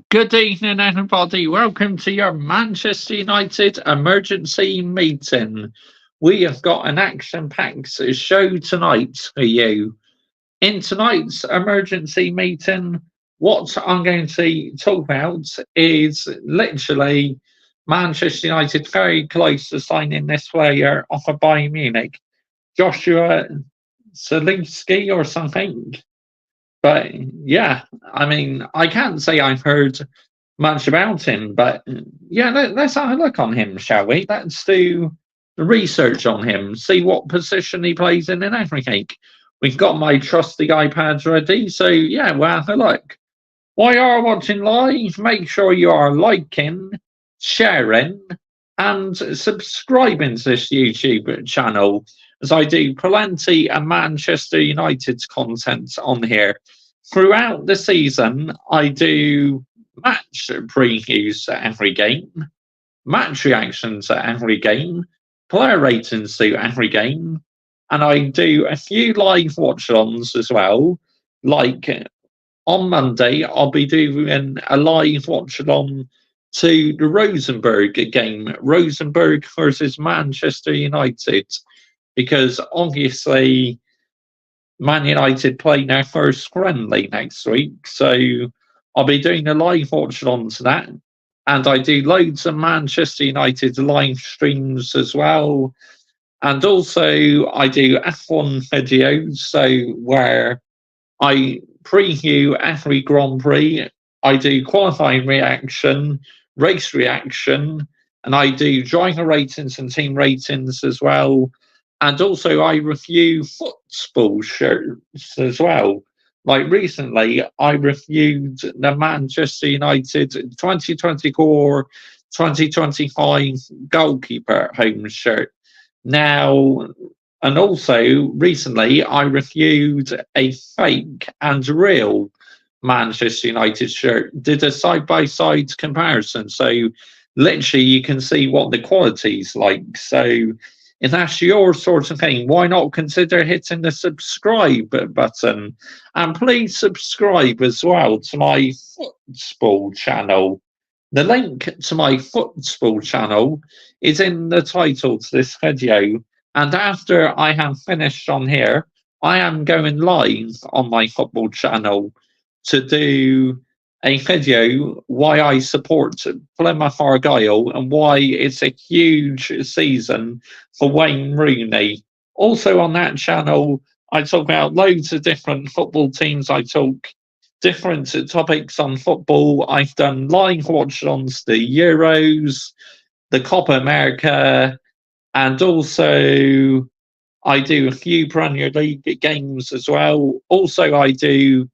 Good evening, everybody. Welcome to your Manchester United emergency meeting. We have got an action packed show tonight for you. In tonight's emergency meeting, what I'm going to talk about is literally Manchester United very close to signing this player off of Bayern Munich, Joshua Zirkzee or something. But yeah, I mean, I can't say I've heard much about him, but yeah, let's have a look on him, shall we? Let's do the research on him, see what position he plays in everything. We've got my trusty iPads ready, so yeah, we'll have a look. While you are watching live, make sure you are liking, sharing, and subscribing to this YouTube channel, as I do plenty of Manchester United content on here. Throughout the season, I do match previews to every game, match reactions to every game, player ratings to every game, and I do a few live watch-ons as well. Like on Monday, I'll be doing a live watch-along to the Rosenborg game, Rosenborg versus Manchester United, because obviously Man United play their first friendly next week, so I'll be doing a live watch on to that. And I do loads of Manchester United live streams as well. And also, I do F1 videos, so where I preview every Grand Prix, I do qualifying reaction, race reaction, and I do driver ratings and team ratings as well. And also, I review football shirts as well. Like recently, I reviewed the Manchester United 2024 2025 goalkeeper home shirt. Now, and also recently, I reviewed a fake and real Manchester United shirt, did a side by side comparison. So, literally, you can see what the quality's like. So, if that's your sort of thing, why not consider hitting the subscribe button? And please subscribe as well to my football channel. The link to my football channel is in the title to this video. And after I have finished on here, I am going live on my football channel to do a video why I support Plymouth Argyle and why it's a huge season for Wayne Rooney. Also on that channel, I talk about loads of different football teams. I talk different topics on football. I've done live watch-ons, the Euros, the Copa America, and also I do a few Premier League games as well. Also, I do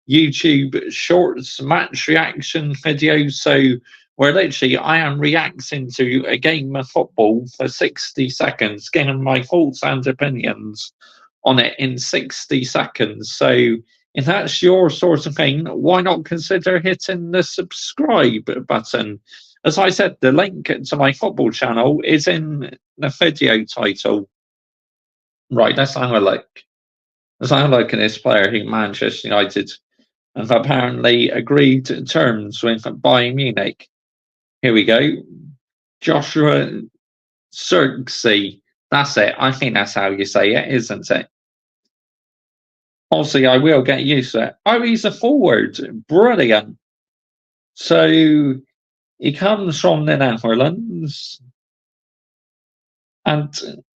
YouTube shorts match reaction videos. So where literally I am reacting to a game of football for 60 seconds, giving my thoughts and opinions on it in 60 seconds. So if that's your sort of thing, why not consider hitting the subscribe button? As I said, the link to my football channel is in the video title. Right, let's have a look. Let's have a look at this player who Manchester United have apparently agreed terms with Bayern Munich. Here we go. Joshua Zirkzee. That's it. I think that's how you say it, isn't it? Obviously, I will get used to it. Oh, he's a forward. Brilliant. So he comes from the Netherlands. And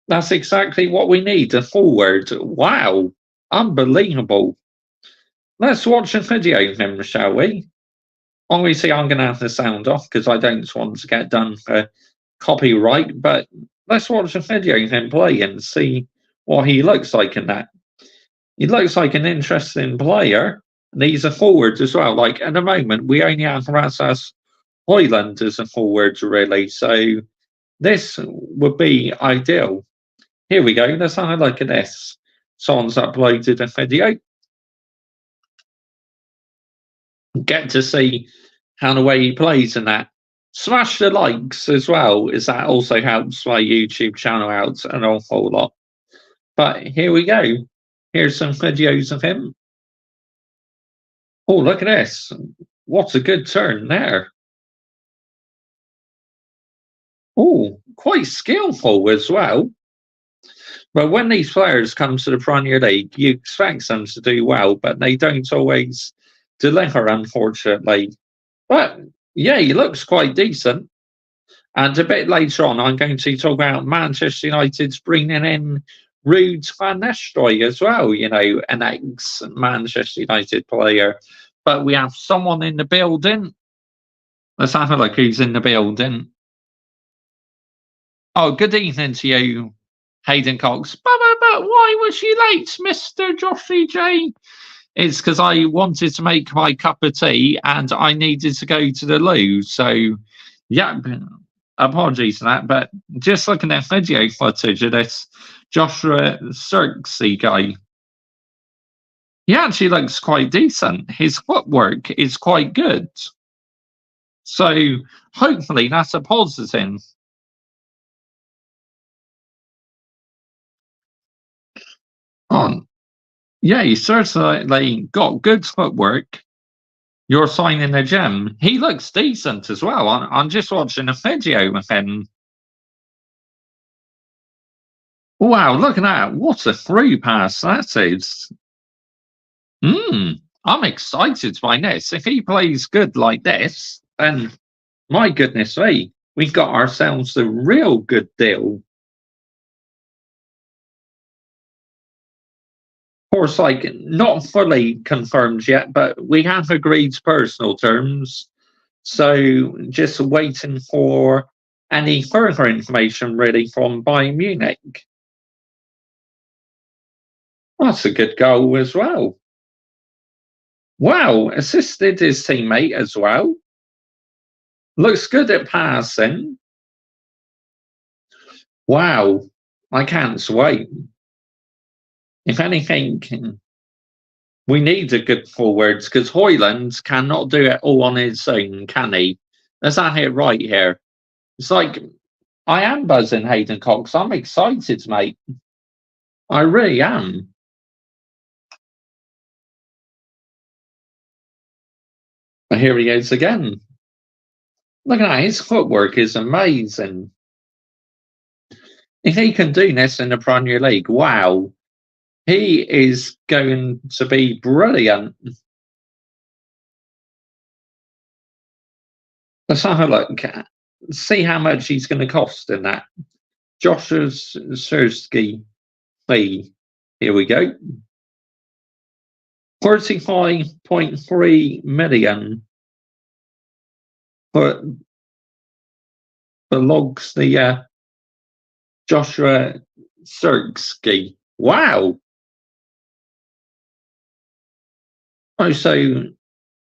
that's exactly what we need, a forward. Wow. Unbelievable. Let's watch a video of him, shall we? Obviously, I'm going to have the sound off because I don't want to get done for copyright, but let's watch a video of him play and see what he looks like in that. He looks like an interesting player, and he's a forward as well. Like, at the moment, we only have Rasmus Højlund as a forward, really, so this would be ideal. Here we go. Let's have a look at this. Someone's uploaded a video. Get to see how the way he plays in that. Smash the likes as well, as that also helps my YouTube channel out an awful lot. But here we go. Here's some videos of him. Oh, look at this. what a good turn there. Oh, quite skillful as well. But when these players come to the Premier League, you expect them to do well, but they don't always deliver, unfortunately. But yeah, he looks quite decent. And a bit later on, I'm going to talk about Manchester United's bringing in Ruud van Nistelrooy as well, you know, an ex-Manchester United player. But we have someone in the building. Let's have a look who's in the building. Oh, good evening to you, Hayden Cox. But why was you late, Mr. Joffrey J? It's because I wanted to make my cup of tea and I needed to go to the loo. So, yeah, apologies for that. But just looking at video footage of this Joshua Zirkzee guy, he actually looks quite decent. His footwork is quite good. So, hopefully, that's a positive. On. Yeah, he certainly got good footwork. You're signing a gem. He looks decent as well. I'm just watching a video of him. Wow, look at that. What a through pass that is. I'm excited by this. If he plays good like this, then my goodness me, we've got ourselves a real good deal. Of course, like, not fully confirmed yet, but we have agreed personal terms. So just waiting for any further information really from Bayern Munich. That's a good goal as well. Wow, assisted his teammate as well. Looks good at passing. Wow, I can't wait. If anything, we need a good forwards because Højlund cannot do it all on his own, can he? Let's have it right here. It's like, I am buzzing, Hayden Cox. I'm excited, mate. I really am. But here he is again. Look at that. His footwork is amazing. If he can do this in the Premier League, wow. He is going to be brilliant. Let's have a look. See how much he's going to cost in that. Joshua Zirkzee. Here we go. 35.3 million. But belongs the Joshua Zirkzee. Wow. Oh, so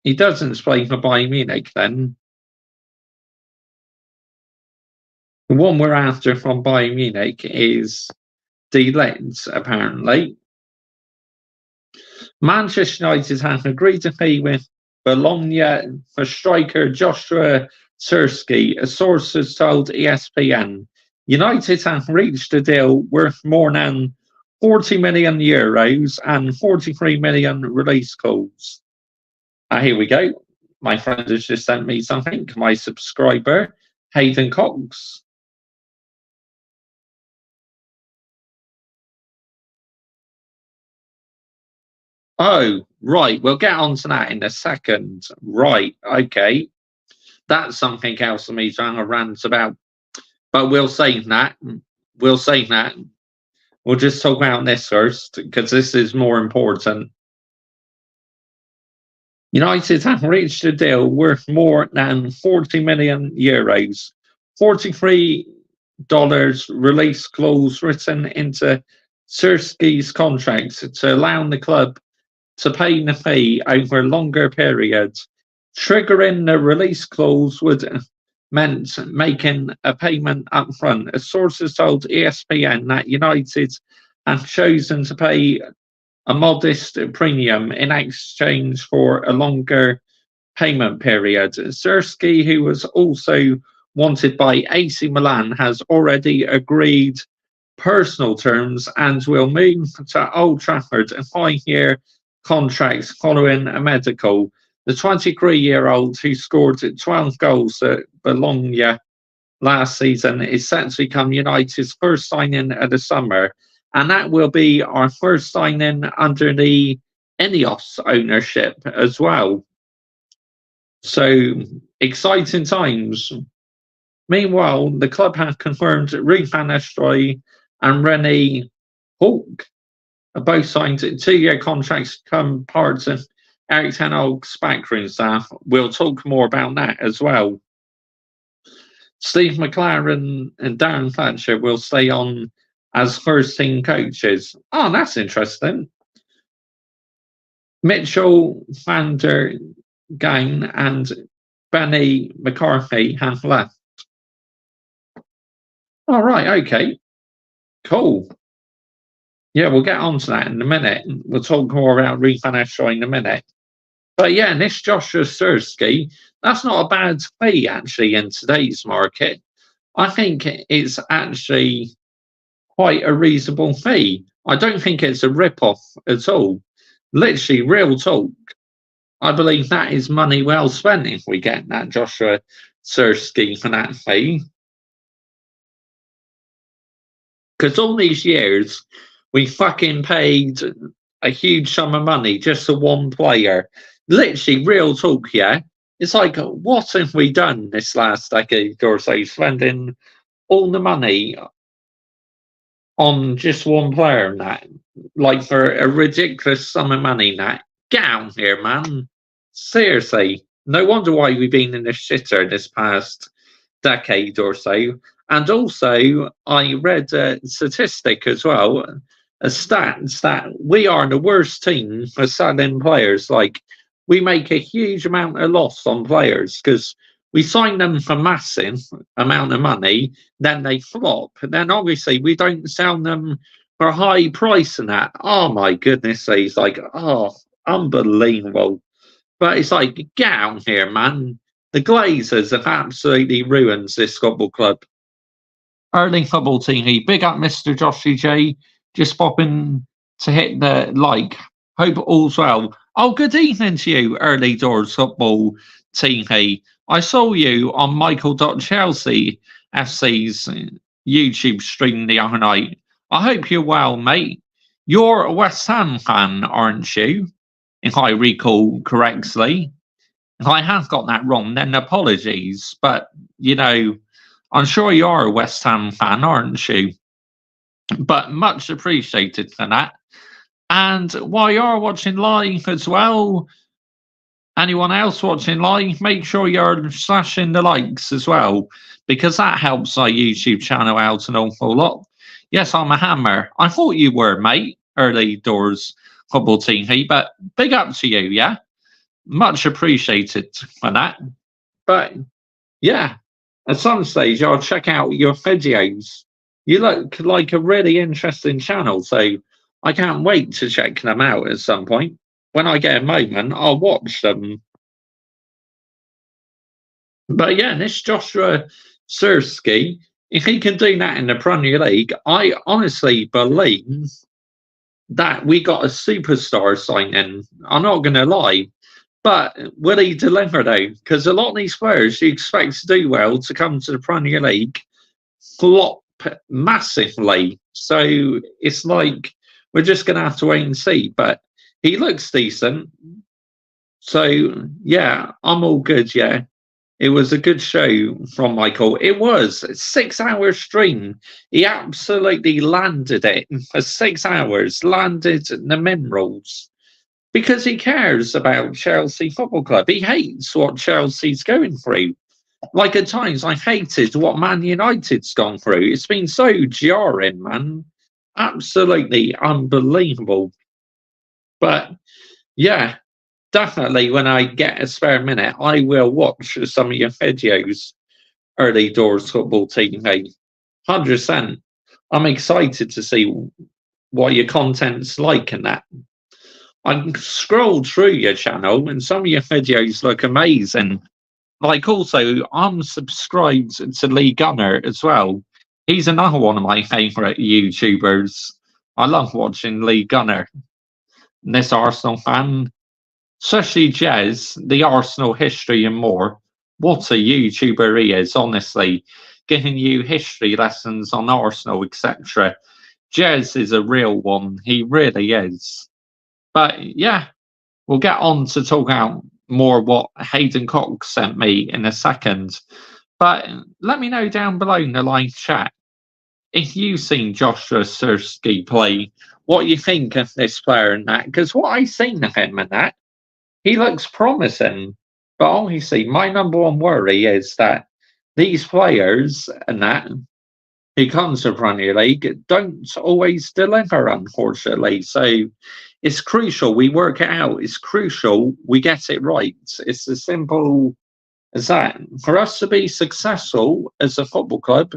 he doesn't play for Bayern Munich then. The one we're after from Bayern Munich is De Ligt, apparently. Manchester United have agreed to pay with Bologna for striker Joshua Zirkzee, a source has told ESPN. United have reached a deal worth more than 40 million euros and 43 million release calls. Here we go. My friend has just sent me something. My subscriber, Hayden Cox. Oh, right. We'll get on to that in a second. Right. Okay. That's something else for me to have a rant about. But we'll save that. We'll save that. We'll just talk about this first, because this is more important. United have reached a deal worth more than 40 million euros. $43 release clause written into Zirkzee's contract to allow the club to pay the fee over a longer period. Triggering the release clause would meant making a payment up front. A source has told ESPN that United have chosen to pay a modest premium in exchange for a longer payment period. Zirkzee, who was also wanted by AC Milan, has already agreed personal terms and will move to Old Trafford a 5-year contract following a medical. The 23-year-old who scored 12 goals at Bologna last season is set to become United's first signing of the summer, and that will be our first signing under the Ineos ownership as well. So exciting times. Meanwhile, the club have confirmed Ruud van Nistelrooy and René Hawk are both signed 2-year contracts to become parts of Eric Ten Hag's backroom staff. We'll talk more about that as well. Steve McLaren and Darren Fletcher will stay on as first team coaches. Oh, that's interesting. Mitchell van der Gain and Benny McCarthy have left. All right, okay. Cool. Yeah, we'll get on to that in a minute. We'll talk more about Ruud van Nistelrooy in a minute. But yeah, this Joshua Zirkzee, that's not a bad fee actually in today's market. I think it's actually quite a reasonable fee. I don't think it's a rip-off at all. Literally, real talk. I believe that is money well spent if we get that Joshua Zirkzee for that fee. Because all these years, we fucking paid a huge sum of money just for one player. Literally, real talk, yeah? It's like, what have we done this last decade or so, spending all the money on just one player and that? Like, for a ridiculous sum of money, that. Get out here, man. Seriously. No wonder why we've been in the shitter this past decade or so. And also, I read a statistic as well, a stats that we are the worst team for selling players. Like, we make a huge amount of loss on players because we sign them for massive amount of money, then they flop. Then obviously we don't sell them for a high price and that. Oh my goodness, it's like, oh, unbelievable. But it's like, get out here, man. The Glazers have absolutely ruined this football club. Early football TV, big up Mr. Joshy J, just popping to hit the like. Hope all's well. Oh, good evening to you, Early Doors Football TV. I saw you on Michael.Chelsea FC's YouTube stream the other night. I hope you're well, mate. You're a West Ham fan, aren't you? If I recall correctly. If I have got that wrong, then apologies. But, you know, I'm sure you are a West Ham fan, aren't you? But much appreciated for that. And while you're watching live as well, anyone else watching live, make sure you're slashing the likes as well, because that helps our YouTube channel out an awful lot. Yes, I'm a hammer. I thought you were, mate, Early Doors Football TV, but big up to you, yeah? Much appreciated for that. But, yeah, at some stage, I'll check out your videos. You look like a really interesting channel, so I can't wait to check them out at some point. When I get a moment, I'll watch them. But yeah, this Joshua Zirkzee, if he can do that in the Premier League, I honestly believe that we got a superstar signing. I'm not going to lie. But will he deliver though? Because a lot of these players you expect to do well to come to the Premier League flop massively. So it's like we're just going to have to wait and see. But he looks decent. So, yeah, I'm all good, yeah. It was a good show from Michael. It was a 6-hour stream. He absolutely landed it for 6 hours, landed the minerals. Because he cares about Chelsea Football Club. He hates what Chelsea's going through. Like at times, I hated what Man United's gone through. It's been so jarring, man. Absolutely unbelievable. But yeah, definitely when I get a spare minute, I will watch some of your videos, Early Doors Football TV. 100%. I'm excited to see what your content's like in that. I scrolled through your channel and some of your videos look amazing. Like also, I'm subscribed to Lee Gunner as well. He's another one of my favourite YouTubers. I love watching Lee Gunner. This Arsenal fan. especially Jez, the Arsenal history and more. What a YouTuber he is, honestly, giving you history lessons on Arsenal, etc. Jez is a real one. He really is. But yeah, we'll get on to talk about more what Hayden Cox sent me in a second. But let me know down below in the live chat if you've seen Joshua Zirkzee play, what you think of this player and that. Because what I've seen of him and that, he looks promising. But obviously, my number one worry is that these players and that who comes to Premier League don't always deliver, unfortunately. So it's crucial we work it out. It's crucial we get it right. It's as simple as that. For us to be successful as a football club,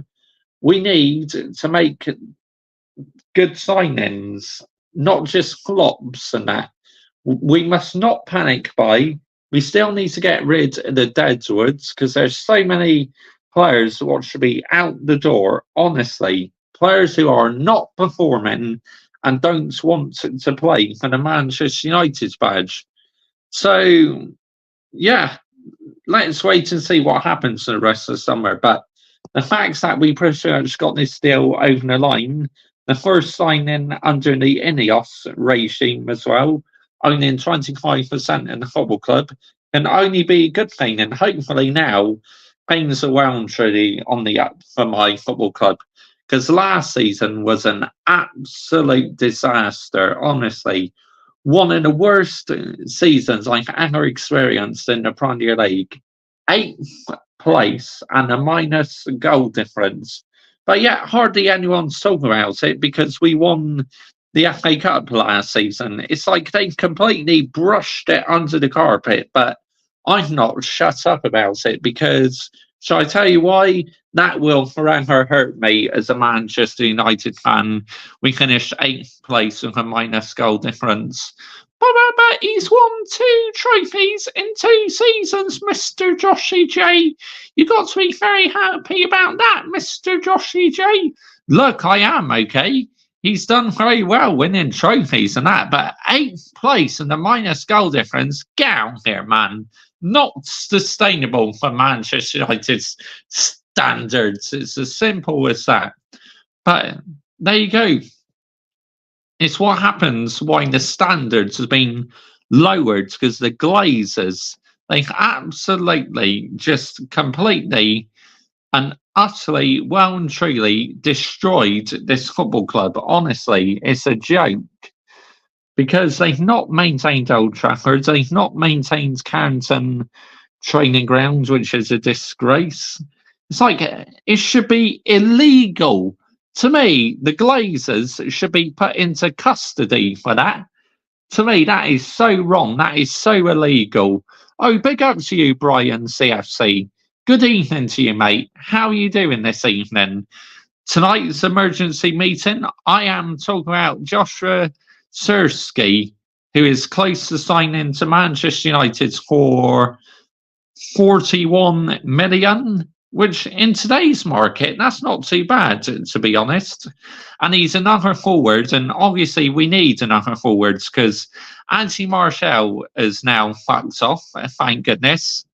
we need to make good signings, not just flops and that. We must not panic buy. We still need to get rid of the deadwoods because there's so many players that should be out the door, honestly. Players who are not performing and don't want to play for the Manchester United badge. So, yeah, let's wait and see what happens for the rest of the summer. But the fact that we pretty much got this deal over the line, the first signing under the Ineos regime as well, owning 25% in the football club, can only be a good thing. And hopefully now things are well and truly on the up for my football club. Because last season was an absolute disaster, honestly. One of the worst seasons I've ever experienced in the Premier League. 8th place and a minus goal difference. But yet, hardly anyone's talking about it because we won the FA Cup last season. It's like they've completely brushed it under the carpet, but I've not shut up about it because, shall I tell you why? That will forever hurt me as a Manchester United fan. We finished 8th place with a minus goal difference. But he's won 2 trophies in 2 seasons, Mr. Joshy J. You got to be very happy about that, Mr. Joshy J. Look, I am, okay? He's done very well winning trophies and that, but 8th place and the minus goal difference, get out here, man. Not sustainable for Manchester United's standards. It's as simple as that. But there you go. It's what happens when the standards have been lowered because the Glazers, they absolutely just completely and utterly, well and truly destroyed this football club. Honestly, it's a joke because they've not maintained Old Trafford, they've not maintained Carrington training grounds, which is a disgrace. It's like it should be illegal. To me, the Glazers should be put into custody for that. To me, that is so wrong. That is so illegal. Oh, big up to you, Brian CFC. Good evening to you, mate. How are you doing this evening? Tonight's emergency meeting, I am talking about Joshua Zirkzee, who is close to signing to Manchester United for 41 million. Which in today's market, that's not too bad, to be honest. And he's another forward, and obviously we need another forwards because Anthony Martial is now fucked off, thank goodness.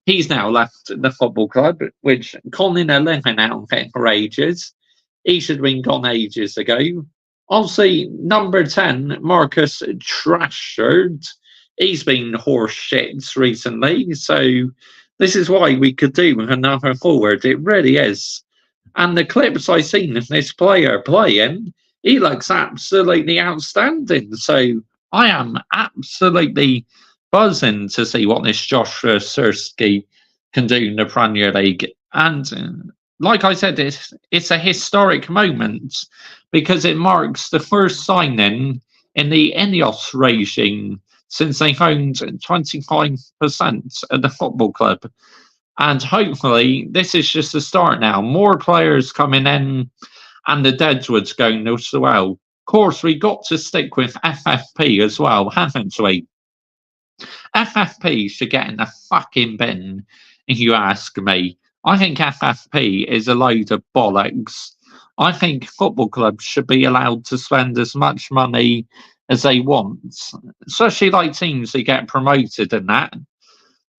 He's now left the football club, which Colin are living out for ages. He should have been gone ages ago. Obviously, number 10, Marcus Rashford, he's been horse shits recently, so this is why we could do with another forward. It really is. And the clips I've seen of this player playing, he looks absolutely outstanding. So I am absolutely buzzing to see what this Joshua Zirkzee can do in the Premier League. And like I said, it's a historic moment because it marks the first signing in the Ineos regime since they owned 25% of the football club. And hopefully, this is just the start now. More players coming in and the Deadwoods going as well. Of course, we got to stick with FFP as well, haven't we? FFP should get in the fucking bin, if you ask me. I think FFP is a load of bollocks. I think football clubs should be allowed to spend as much money as they want, especially like teams that get promoted and that.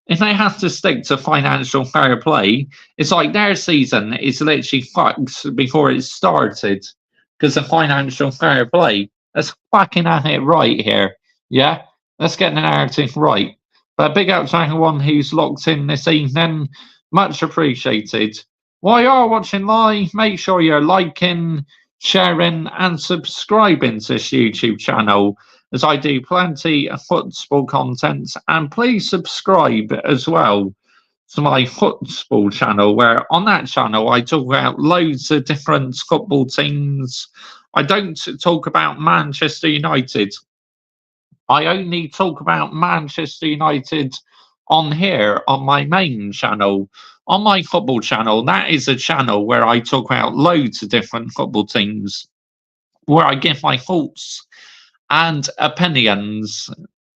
If they have to stick to financial fair play, it's like their season is literally fucked before it started because of financial fair play. Let's fucking have it right here. Yeah? Let's get the narrative right. But big up to everyone who's locked in this evening. Much appreciated. While you're watching live, make sure you're liking, sharing, and subscribing to this YouTube channel, as I do plenty of football content. And please subscribe as well to my football channel, where on that channel I talk about loads of different football teams. I don't talk about Manchester United. I only talk about Manchester United on here on my main channel. On my football channel, that is a channel where I talk about loads of different football teams, where I give my thoughts and opinions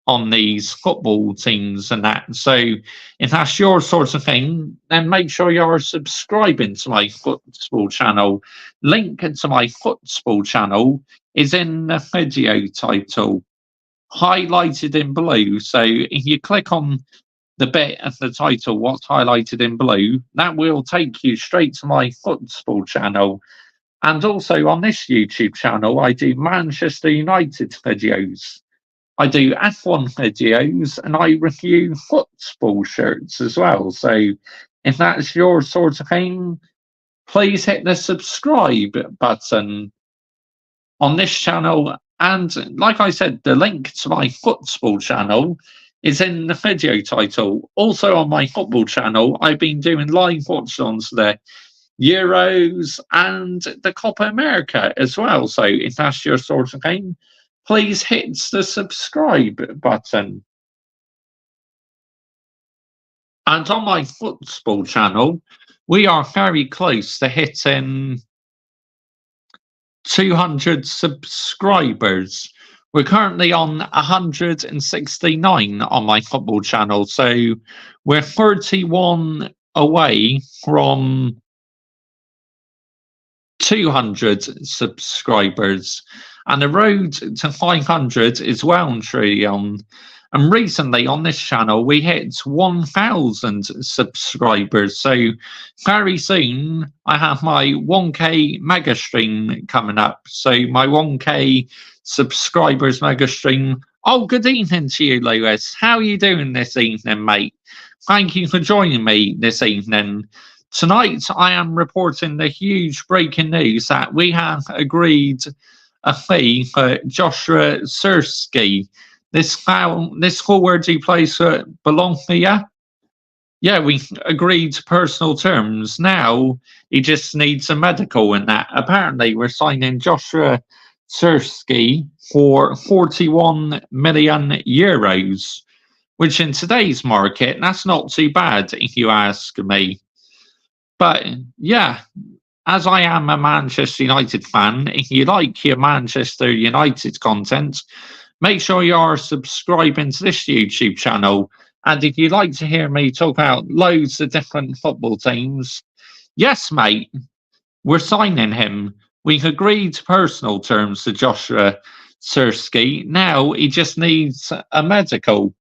on these football teams and that. So if that's your sort of thing, then make sure you're subscribing to my football channel. Link to my football channel is in the video title, highlighted in blue. So if you click on the bit of the title, what's highlighted in blue, that will take you straight to my football channel. And also on this YouTube channel, I do Manchester United videos. I do F1 videos and I review football shirts as well. So if that's your sort of thing, please hit the subscribe button on this channel. And like I said, the link to my football channel is in the video title. Also on my football channel, I've been doing live watch-ons there. Euros and the Copa America as well. So if that's your sort of thing, please hit the subscribe button. And on my football channel, we are very close to hitting 200 subscribers. We're currently on 169 on my football channel. So we're 31 away from 200 subscribers, and the road to 500 is well and truly on. And recently on this channel we hit 1,000 subscribers, so very soon I have my 1k mega stream coming up. So my 1k subscribers mega stream. Oh, good evening to you, Lewis. How are you doing this evening, mate? Thank you for joining me this evening. Tonight, I am reporting the huge breaking news that we have agreed a fee for Joshua Zirkzee. This forward who plays for Bologna. Yeah, we agreed personal terms. Now he just needs a medical in that. Apparently, we're signing Joshua Zirkzee for 41 million euros, which in today's market, that's not too bad if you ask me. But yeah, as I am a Manchester United fan, if you like your Manchester United content, make sure you are subscribing to this YouTube channel. And if you'd like to hear me talk about loads of different football teams, yes, mate, we're signing him. We've agreed personal terms to Joshua Zirkzee. Now he just needs a medical.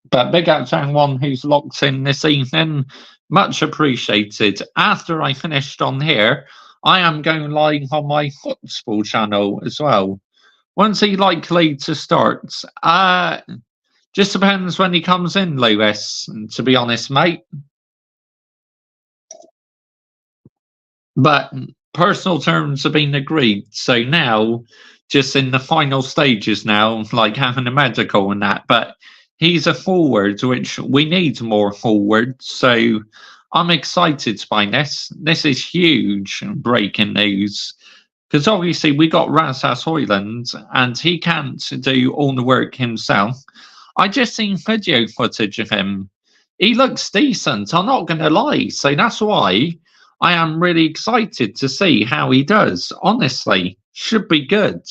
But big up to everyone who's locked in this evening. Much appreciated. After I finished on here, I am going live on my football channel as well. When's he likely to start? Just depends when he comes in, Lewis, to be honest, mate. But personal terms have been agreed. So now, just in the final stages now, like having a medical and that. But he's a forward, which we need more forwards. So I'm excited by this. This is huge breaking news. Because obviously we got Rasmus Højlund and he can't do all the work himself. I just seen video footage of him. He looks decent, I'm not going to lie. So that's why I am really excited to see how he does. Honestly, should be good.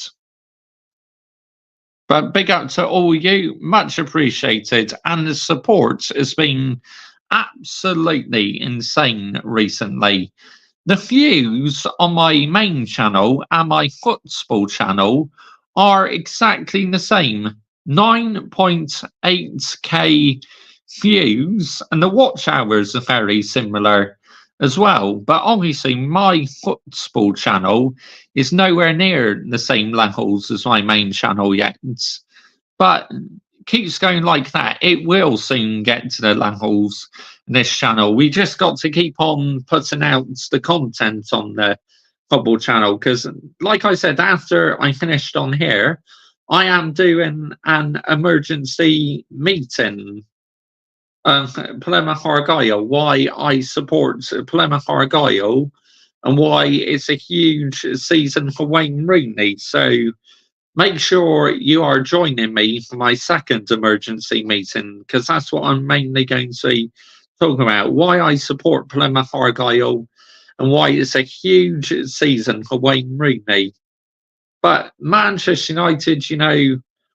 But big up to all you, much appreciated. And the support has been absolutely insane recently. The views on my main channel and my football channel are exactly the same. 9.8k views, and the watch hours are very similar as well. But obviously, my football channel is nowhere near the same levels as my main channel yet. But keeps going like that, it will soon get to the levels in this channel. We just got to keep on putting out the content on the football channel because, like I said, after I finished on here, I am doing an emergency meeting of Plymouth Argyle, why I support Plymouth Argyle and why it's a huge season for Wayne Rooney. So make sure you are joining me for my second emergency meeting because that's what I'm mainly going to be talking about. Why I support Plymouth Argyle and why it's a huge season for Wayne Rooney. But Manchester United,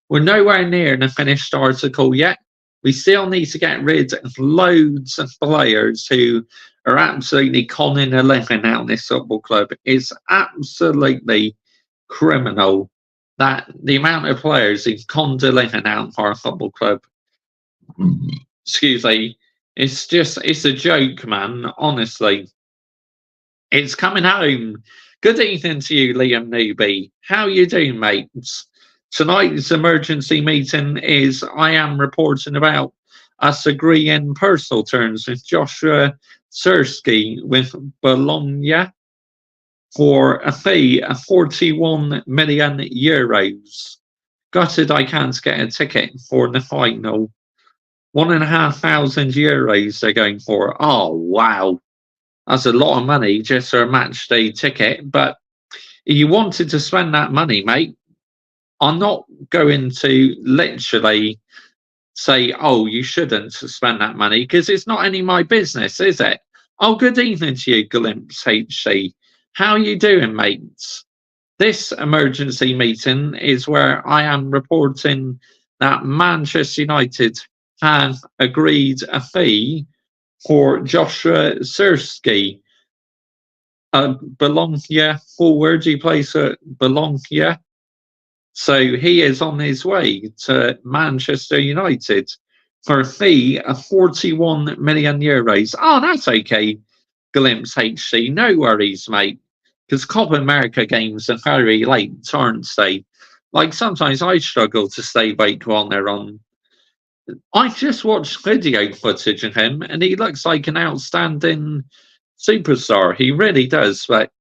we're nowhere near the finished article yet. We still need to get rid of loads of players who are absolutely conning a living out this football club. It's absolutely criminal that the amount of players who've conned a living out for our football club. Excuse me. It's a joke, man. Honestly. It's coming home. Good evening to you, Liam Newby. How you doing, mates? Tonight's emergency meeting is I am reporting about us agreeing personal terms with Joshua Zirkzee with Bologna for a fee of 41 million euros. Gutted I can't get a ticket for the final. €1,500 they're going for. Oh, wow. That's a lot of money just for a match day ticket. But if you wanted to spend that money, mate, I'm not going to literally say, oh, you shouldn't spend that money because it's not any of my business, is it? Oh, good evening to you, Glimpse HC. How are you doing, mates? This emergency meeting is where I am reporting that Manchester United have agreed a fee for Joshua Zirkzee, Bologna forward. He plays at Bologna. So he is on his way to Manchester United for a fee of 41 million euros. Oh, that's okay, Glimpse HC. No worries, mate. Because Copa America games are very late, aren't they? Like, sometimes I struggle to stay awake while they're on. I just watched video footage of him, and he looks like an outstanding superstar. He really does. But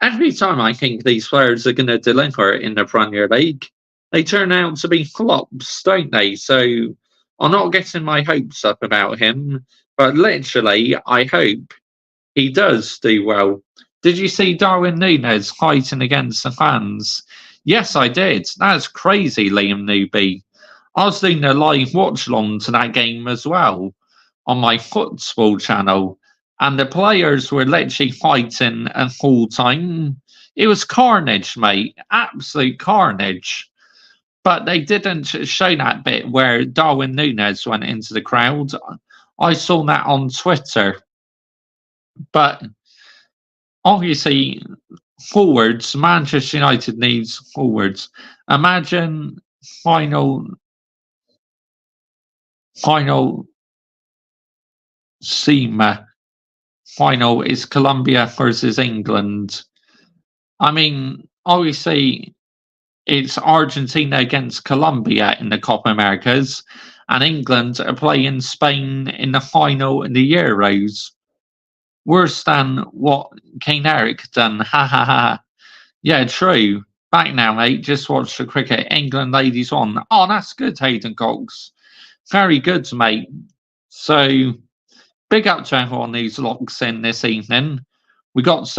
every time I think these players are going to deliver in the Premier League, they turn out to be flops, don't they? So I'm not getting my hopes up about him, but literally, I hope he does do well. Did you see Darwin Núñez fighting against the fans? Yes, I did. That's crazy, Liam Newby. I was doing a live watch along to that game as well on my football channel, and the players were literally fighting at full time. It was carnage, mate. Absolute carnage. But they didn't show that bit where Darwin Núñez went into the crowd. I saw that on Twitter. But obviously, forwards, Manchester United needs forwards. Imagine final SEMA final is Colombia versus England. I mean, obviously, it's Argentina against Colombia in the Copa Americas, and England are playing Spain in the final in the Euros. Worse than what Kane Eric done. Ha ha ha. Yeah, true. Back now, mate. Just watch the cricket. England ladies on. Oh, that's good, Hayden Cox. Very good, mate. So, big up to everyone who's locked in this evening. We got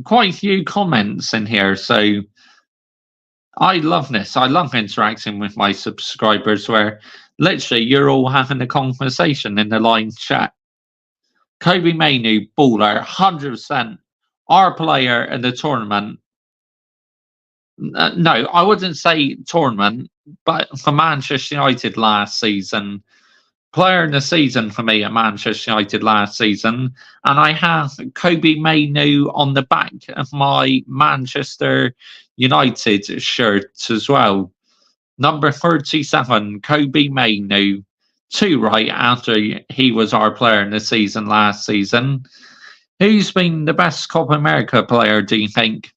quite a few comments in here, so I love this. I love interacting with my subscribers where literally you're all having a conversation in the live chat. Kobe Mainu, baller, 100%. Our player in the tournament. No, I wouldn't say tournament, but for Manchester United last season, Player of the season for me at Manchester United last season, and I have Kobe Mainu on the back of my Manchester United shirt as well. Number 37, Kobe Mainu, two right after he was our player in the season last season. Who's been the best Copa America player, do you think?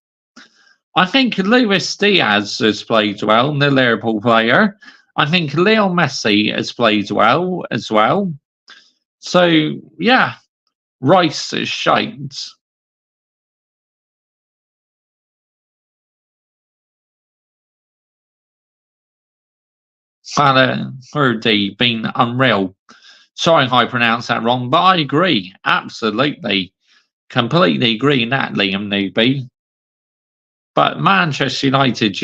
I think Luis Diaz has played well, the Liverpool player. I think Leo Messi has played well as well. So, yeah, Rice shines. Fala Hurdy been unreal. Sorry if I pronounced that wrong, but I agree. Absolutely. Completely agree in that, Liam Newby. But Manchester United,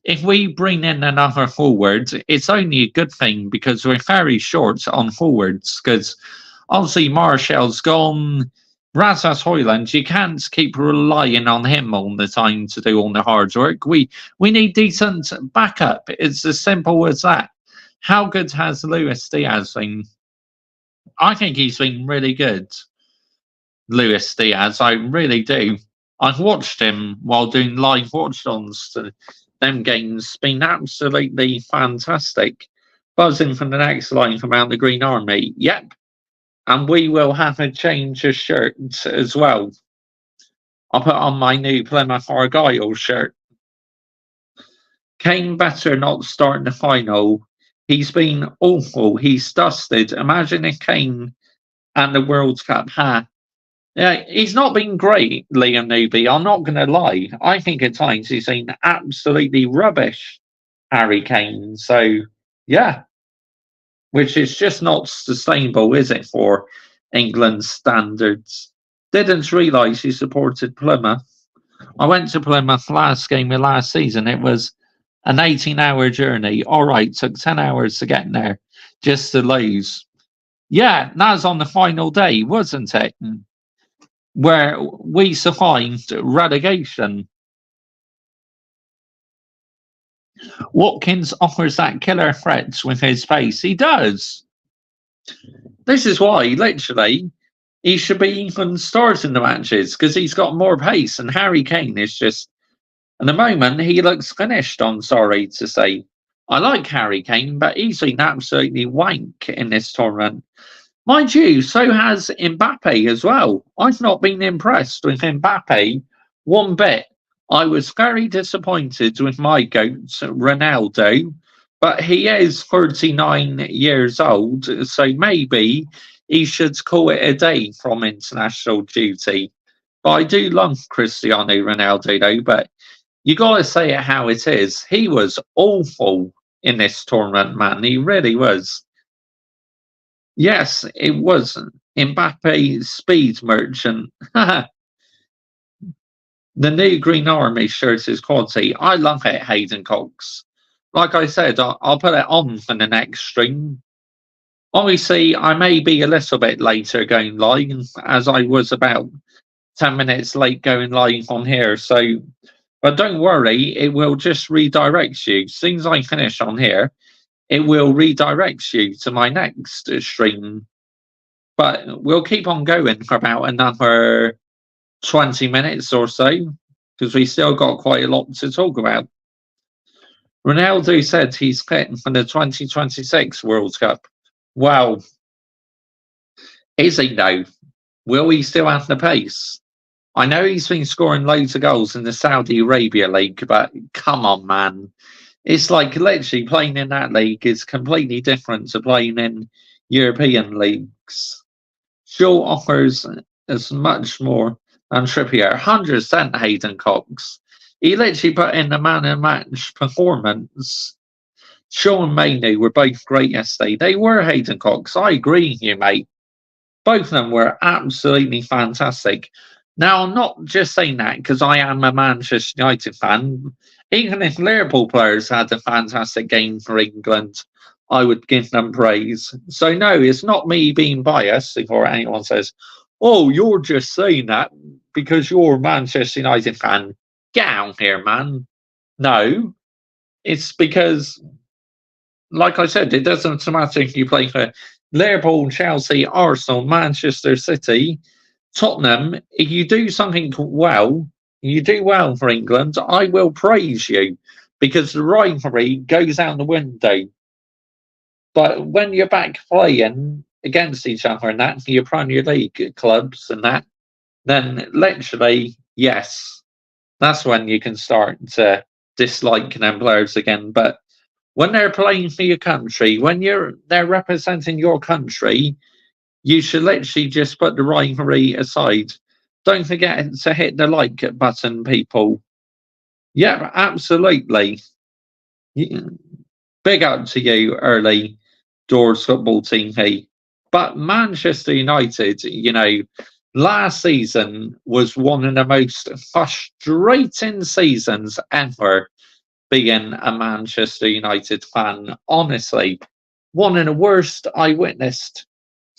if we bring in another forward, it's only a good thing because we're very short on forwards. Because obviously Martial's gone, Rasmus Højlund, you can't keep relying on him all the time to do all the hard work. We need decent backup. It's as simple as that. How good has Luis Diaz been? I think he's been really good, Luis Diaz. I really do. I've watched him while doing live watch-ons to them games. Been absolutely fantastic. Buzzing for the next line from out the Green Army. Yep. And we will have a change of shirts as well. I'll put on my new Plymouth Argyle shirt. Kane better not start in the final. He's been awful. He's dusted. Imagine if Kane and the World Cup yeah, he's not been great, Liam Newby. I'm not going to lie. I think at times he's been absolutely rubbish, Harry Kane. So, yeah, which is just not sustainable, is it, for England's standards? Didn't realise he supported Plymouth. I went to Plymouth last game of last season. It was an 18-hour journey. All right, took 10 hours to get there just to lose. Yeah, that was on the final day, wasn't it? Where we survived relegation. Watkins offers that killer threat with his pace. He does. This is why, literally, he should be even starting the matches because he's got more pace. And Harry Kane is just, at the moment, he looks finished. I'm sorry to say. I like Harry Kane, but he's been absolutely wank in this tournament. Mind you, so has Mbappe as well. I've not been impressed with Mbappe one bit. I was very disappointed with my goat, Ronaldo, but he is 39 years old, so maybe he should call it a day from international duty. But I do love Cristiano Ronaldo, though, but you got to say it how it is. He was awful in this tournament, man. He really was. Yes, it was Mbappe speed merchant. The new Green Army shirt is quality. I love it, Hayden Cox. Like I said, I'll put it on for the next stream. Obviously, I may be a little bit later going live, as I was about 10 minutes late going live on here. So, but don't worry, it will just redirect you. As soon as I finish on here, it will redirect you to my next stream. But we'll keep on going for about another 20 minutes or so, because we still got quite a lot to talk about. Ronaldo said he's fit for the 2026 World Cup. Well, is he though? Will he still have the pace? I know he's been scoring loads of goals in the Saudi Arabia League, but come on, man. It's like literally playing in that league is completely different to playing in European leagues. Shaw offers as much more than Trippier. 100% Hayden Cox. He literally put in a man and match performance. Shaw and Mainu were both great yesterday. They were, Hayden Cox. I agree with you, mate. Both of them were absolutely fantastic. Now, I'm not just saying that because I am a Manchester United fan. Even if Liverpool players had a fantastic game for England, I would give them praise. So, no, it's not me being biased before anyone says, oh, you're just saying that because you're a Manchester United fan. Get out here, man. No, it's because like I said, it doesn't matter if you play for Liverpool, Chelsea, Arsenal, Manchester City, Tottenham. If you do something well, you do well for England, I will praise you because the rivalry goes out the window. But when you're back playing against each other and that, your Premier League clubs and that, then literally, yes, that's when you can start to dislike them players again. But when they're playing for your country, when they're representing your country, you should literally just put the rivalry aside. Don't forget to hit the like button, people. Yeah, absolutely. Big up to you, early doors football team. Hey, but Manchester United, last season was one of the most frustrating seasons ever being a Manchester United fan. Honestly, one of the worst I witnessed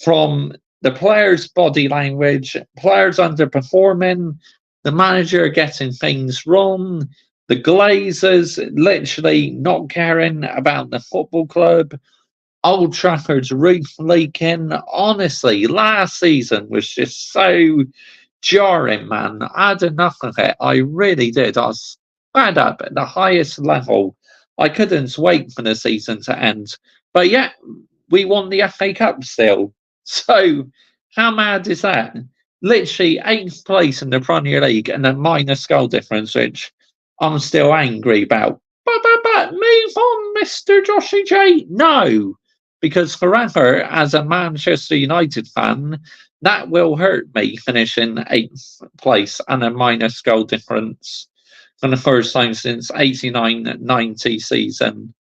from the players' body language, players underperforming, the manager getting things wrong, the Glazers literally not caring about the football club, Old Trafford's roof leaking. Honestly, last season was just so jarring, man. I had enough of it. I really did. I was fed up at the highest level. I couldn't wait for the season to end. But yet, we won the FA Cup still. So, how mad is that? Literally 8th place in the Premier League and a minus goal difference, which I'm still angry about. But move on, Mr. Joshy J. No, because forever, as a Manchester United fan, that will hurt me finishing 8th place and a minus goal difference for the first time since 89-90 season.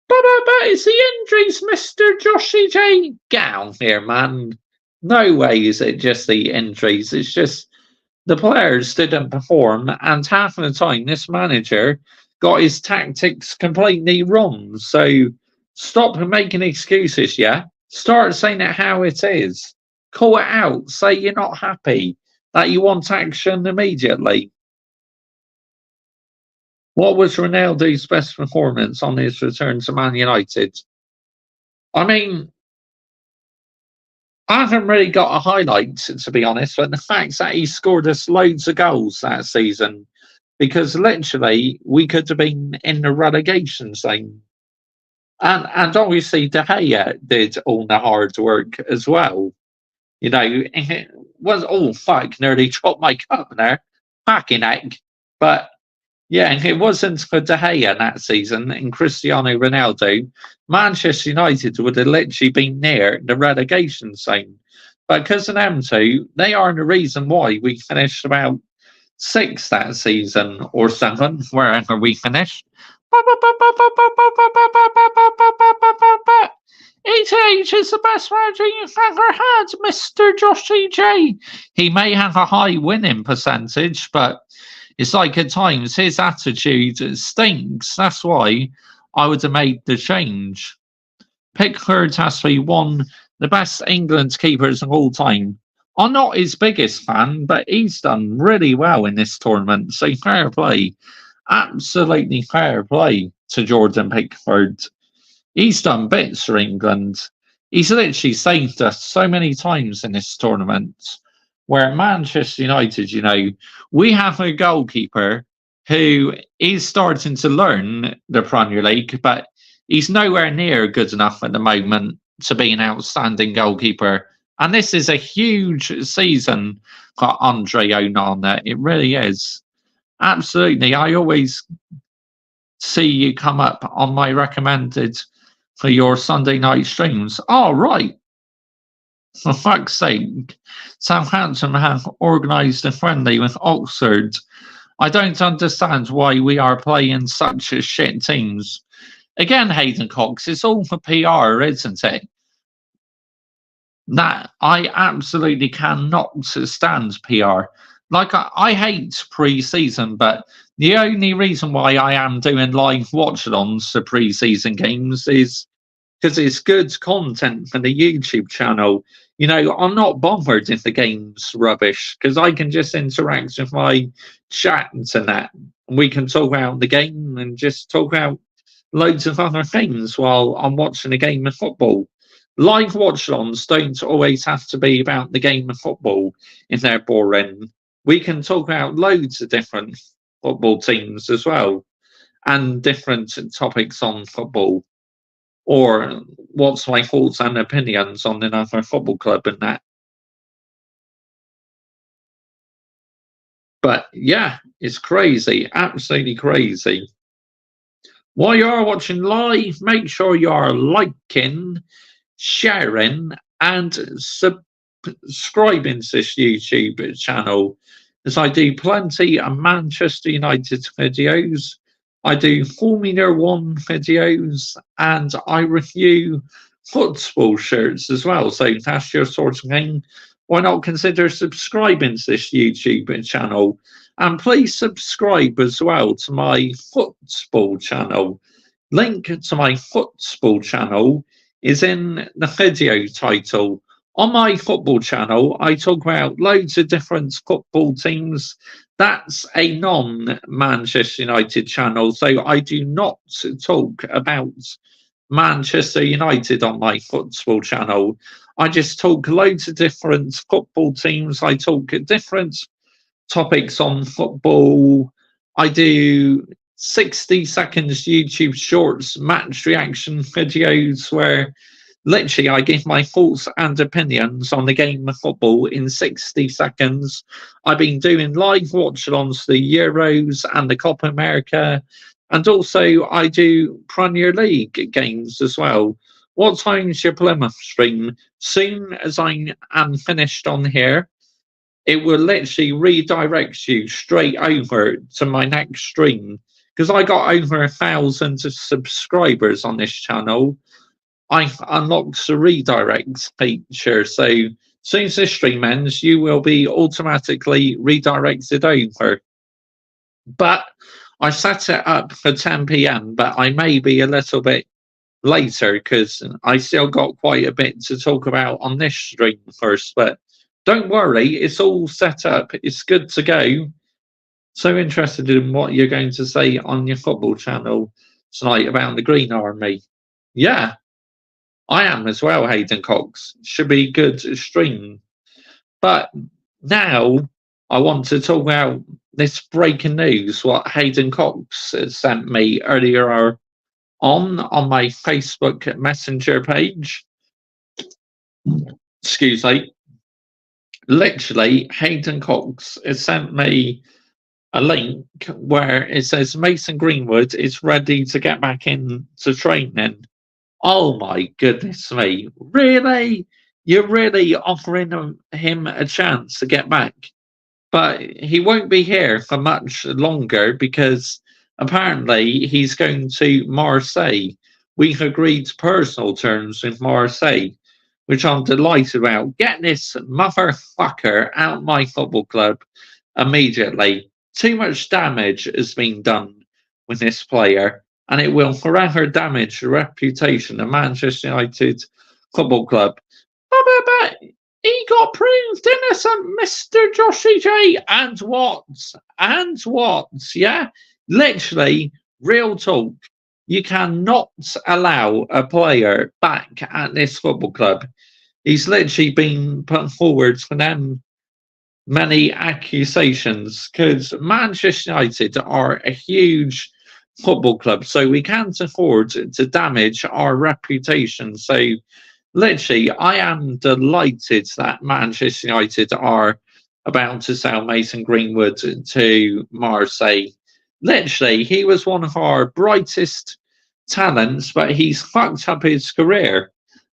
But it's the injuries, Mr. Joshy J. Get on here, man. No way is it just the injuries. It's just the players didn't perform, and half of the time, this manager got his tactics completely wrong. So stop making excuses, yeah? Start saying it how it is. Call it out. Say you're not happy, that you want action immediately. What was Ronaldo's best performance on his return to Man United? I mean, I haven't really got a highlight, to be honest, but the fact that he scored us loads of goals that season, because literally we could have been in the relegation zone. And obviously De Gea did all the hard work as well. It was fuck, nearly dropped my cup there. Fucking heck. But yeah, and it wasn't for De Gea that season and Cristiano Ronaldo, Manchester United would have literally been near the relegation zone. But because of them two, they are the reason why we finished about 6th that season or 7th, wherever we finished. ETH is the best manager you've ever had, Mr. Joshy J. He may have a high winning percentage, but it's like at times his attitude stinks. That's why I would have made the change. Pickford has to be one the best England keepers of all time. I'm not his biggest fan, but he's done really well in this tournament. So fair play. Absolutely fair play to Jordan Pickford. He's done bits for England. He's literally saved us so many times in this tournament. Where Manchester United, we have a goalkeeper who is starting to learn the Premier League, but he's nowhere near good enough at the moment to be an outstanding goalkeeper. And this is a huge season for Andre Onana. It really is. Absolutely. I always see you come up on my recommended for your Sunday night streams. Oh, right. For fuck's sake, Southampton have organised a friendly with Oxford. I don't understand why we are playing such shit teams. Again, Hayden Cox, it's all for PR, isn't it? That I absolutely cannot stand PR. Like, I hate pre-season, but the only reason why I am doing live watch-alongs for pre-season games is because it's good content for the YouTube channel. I'm not bothered if the game's rubbish because I can just interact with my chat and that. We can talk about the game and just talk about loads of other things while I'm watching a game of football. Live watch-alongs don't always have to be about the game of football if they're boring. We can talk about loads of different football teams as well and different topics on football, or what's my thoughts and opinions on another football club and that. But yeah, it's crazy, absolutely crazy. While you are watching live, make sure you are liking, sharing, and subscribing to this YouTube channel, as I do plenty of Manchester United videos. I do Formula One videos, and I review football shirts as well. So if that's your sort of thing, why not consider subscribing to this YouTube channel? And please subscribe as well to my football channel. Link to my football channel is in the video title. On my football channel, I talk about loads of different football teams. That's a non-Manchester United channel, so I do not talk about Manchester United on my football channel. I just talk loads of different football teams. I talk different topics on football. I do 60 seconds YouTube shorts match reaction videos where literally I give my thoughts and opinions on the game of football in 60 seconds. I've been doing live watch-alongs to the Euros and the Copa America, and also I do Premier League games as well. What time's your Plymouth stream? Soon as I am finished on here, it will literally redirect you straight over to my next stream, because I got over 1,000 subscribers on this channel. I unlocked the redirect feature, so as soon as this stream ends, you will be automatically redirected over. But I set it up for 10 p.m, but I may be a little bit later because I still got quite a bit to talk about on this stream first. But don't worry, it's all set up. It's good to go. So interested in what you're going to say on your football channel tonight about the Green Army. Yeah, I am as well, Hayden Cox. Should be good stream. But now I want to talk about this breaking news, what Hayden Cox sent me earlier on my Facebook Messenger page. Excuse me. Literally, Hayden Cox has sent me a link where it says Mason Greenwood is ready to get back into training. Oh my goodness me. Really? You're really offering him a chance to get back? But he won't be here for much longer because apparently he's going to Marseille. We've agreed personal terms with Marseille, which I'm delighted about. Get this motherfucker out of my football club immediately. Too much damage has been done with this player, and it will forever damage the reputation of Manchester United Football Club. But he got proved innocent, Mr. Joshy J. And what? And what? Yeah? Literally, real talk. You cannot allow a player back at this football club. He's literally been put forward for them many accusations because Manchester United are a huge football club, so we can't afford to damage our reputation. So literally, I am delighted that Manchester United are about to sell Mason Greenwood to Marseille. Literally, he was one of our brightest talents, but he's fucked up his career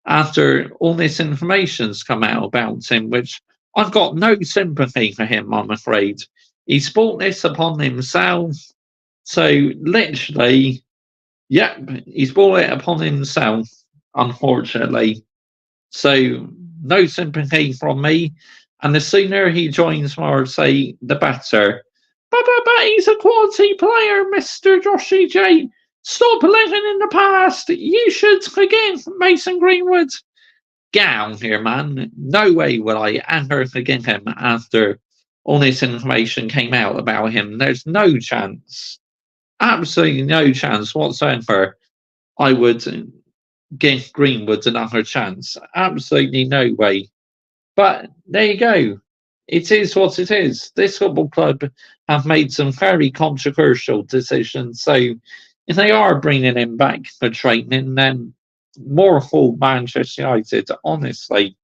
after all this information's come out about him, which I've got no sympathy for him, I'm afraid. He's brought this upon himself. So literally, yep, he's brought it upon himself, unfortunately. So no sympathy from me. And the sooner he joins Marseille, the better. But he's a quality player, Mr. Joshy J. Stop living in the past. You should forgive Mason Greenwood. Get out here, man. No way will I ever forgive him after all this information came out about him. There's no chance. Absolutely no chance whatsoever. I would give Greenwood another chance. Absolutely no way. But there you go. It is what it is. This football club have made some very controversial decisions. So if they are bringing him back for training, then more for Manchester United, honestly.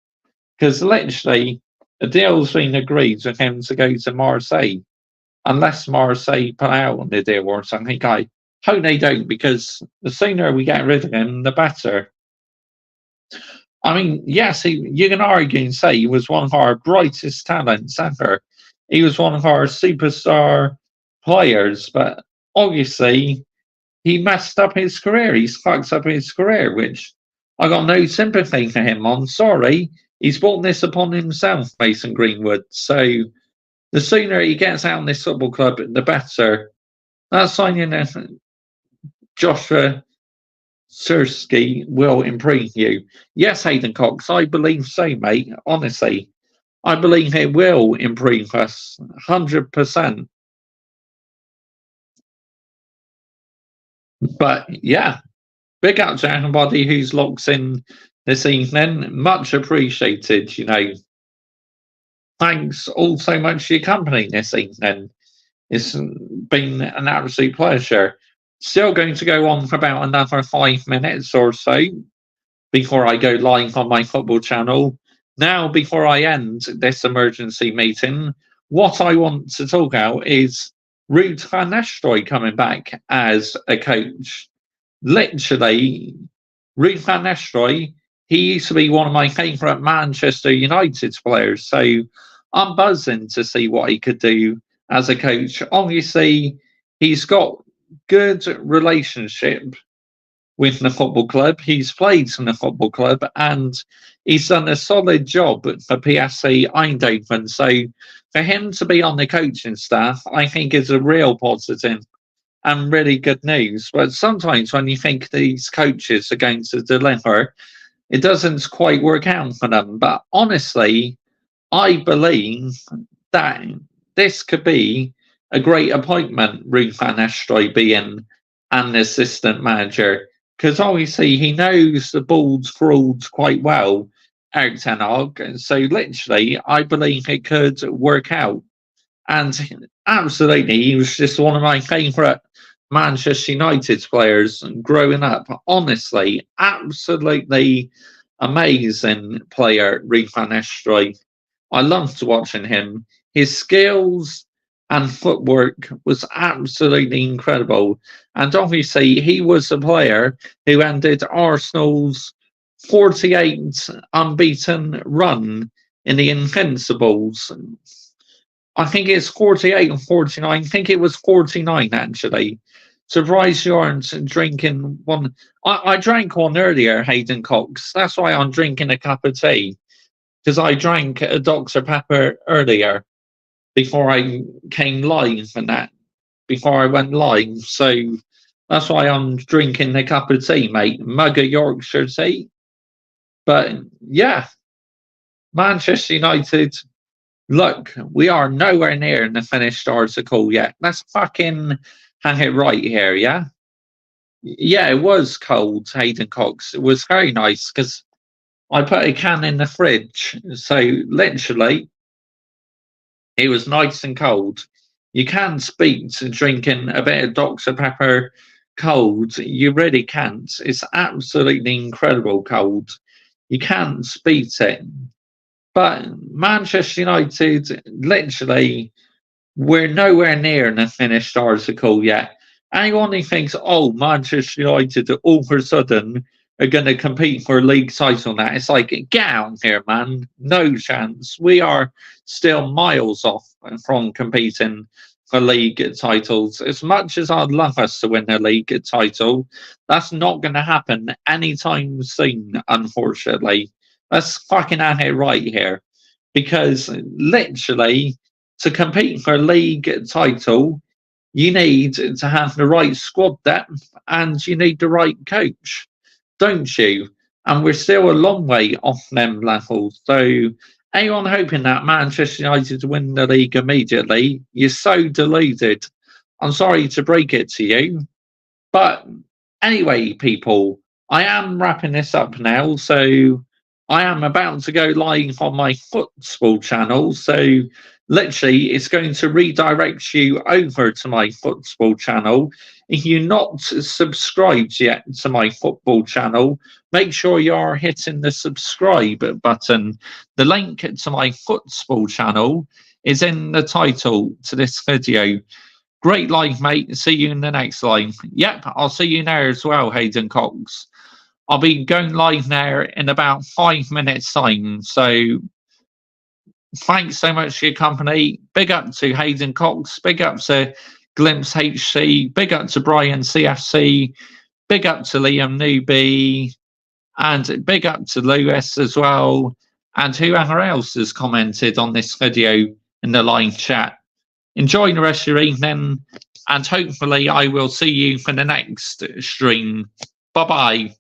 Because literally, a deal's been agreed for him to go to Marseille. Unless Marseille put out on the deal or something. I hope they don't, because the sooner we get rid of him, the better. I mean, yes, you can argue and say he was one of our brightest talents ever. He was one of our superstar players, but obviously he messed up his career. He's fucked up his career, which I got no sympathy for him on. Sorry, he's brought this upon himself, Mason Greenwood. So the sooner he gets out in this football club, the better. That signing Joshua Zirkzee will improve you. Yes, Hayden Cox, I believe so, mate. Honestly, I believe it will improve us 100%. But yeah, big up to everybody who's locked in this evening. Much appreciated, you know. Thanks all so much for your company this evening. It's been an absolute pleasure. Still going to go on for about another 5 minutes or so before I go live on my football channel. Now, before I end this emergency meeting, what I want to talk about is Ruud van Nistelrooy coming back as a coach. Literally, Ruud van Nistelrooy, he used to be one of my favourite Manchester United players, so I'm buzzing to see what he could do as a coach. Obviously, he's got good relationship with the football club. He's played in the football club and he's done a solid job for PSV Eindhoven. So for him to be on the coaching staff, I think is a real positive and really good news. But sometimes when you think these coaches are going to deliver, it doesn't quite work out for them. But honestly, I believe that this could be a great appointment, Ruud van Nistelrooy being an assistant manager, because obviously he knows the ball's fraud quite well, Eric Ten Hag. So literally, I believe it could work out. And absolutely, he was just one of my favourite Manchester United players growing up. Honestly, absolutely amazing player, Ruud van Nistelrooy. I loved watching him. His skills and footwork was absolutely incredible. And obviously, he was a player who ended Arsenal's 48 unbeaten run in the Invincibles. I think it's 48 and 49. I think it was 49, actually. Surprised you aren't drinking one. I drank one earlier, Hayden Cox. That's why I'm drinking a cup of tea. Because I drank a Dr. Pepper earlier before I came live and that, before I went live. So that's why I'm drinking a cup of tea, mate. Mug of Yorkshire tea. But yeah, Manchester United, look, we are nowhere near in the finished article yet. Let's fucking hang it right here, yeah? Yeah, it was cold, Hayden Cox. It was very nice because I put a can in the fridge. So literally, it was nice and cold. You can't beat drinking a bit of Dr. Pepper cold. You really can't. It's absolutely incredible cold. You can't beat it. But Manchester United, literally, we're nowhere near the finished article yet. Anyone who thinks, oh, Manchester United all of a sudden are going to compete for a league title now, it's like, get out here, man. No chance. We are still miles off from competing for league titles. As much as I'd love us to win a league title, that's not going to happen anytime soon, unfortunately. Let's fucking have it right here. Because literally, to compete for a league title, you need to have the right squad depth and you need the right coach, don't you? And we're still a long way off them levels. So anyone hoping that Manchester United win the league immediately, you're so deluded. I'm sorry to break it to you, but Anyway, people, I am wrapping this up now. So I am about to go live on my football channel. So literally, it's going to redirect you over to my football channel. If you're not subscribed yet to my football channel, make sure you're hitting the subscribe button. The link to my football channel is in the title to this video. Great live, mate. See you in the next live. Yep, I'll see you there as well, Hayden Cox. I'll be going live there in about 5 minutes' time. So thanks so much for your company. Big up to Hayden Cox. Big up to Glimpse HC. Big up to Brian CFC. Big up to Liam Newby. And big up to Lewis as well. And whoever else has commented on this video in the live chat. Enjoy the rest of your evening, and hopefully I will see you for the next stream. Bye bye.